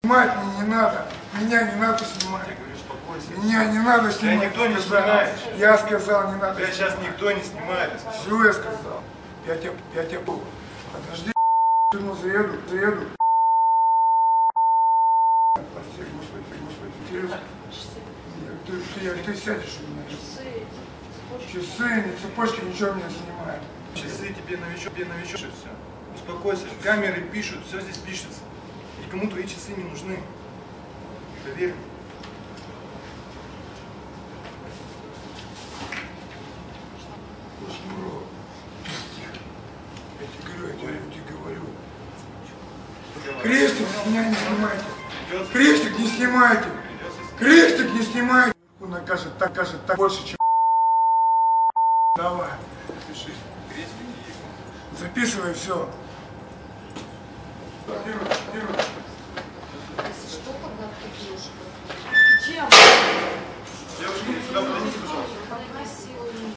Снимать мне не надо. Меня не надо снимать. Я говорю, успокойся. Меня не надо снимать. Тебя никто не снимает. Я сказал, не надо. Тебя сейчас никто не снимает. Все я сказал. Я тебя был. Подожди, ну заеду. Прости, Господи, интересно. Ты сядешь у меня. Часы, не цепочки, ничего меня снимает. Часы тебе новичок, все. Успокойся, камеры пишут, все здесь пишется. Никому твои часы не нужны. Поверь мне. Я тебе говорю. Крестик с меня не снимайте. Крестик не снимайте. Крестик не снимайте. Он накажет так больше, чем... Давай. Пиши. Записывай все. Что когда ты пьешь? Девушка, сюда подойдите, пожалуйста. Попросила.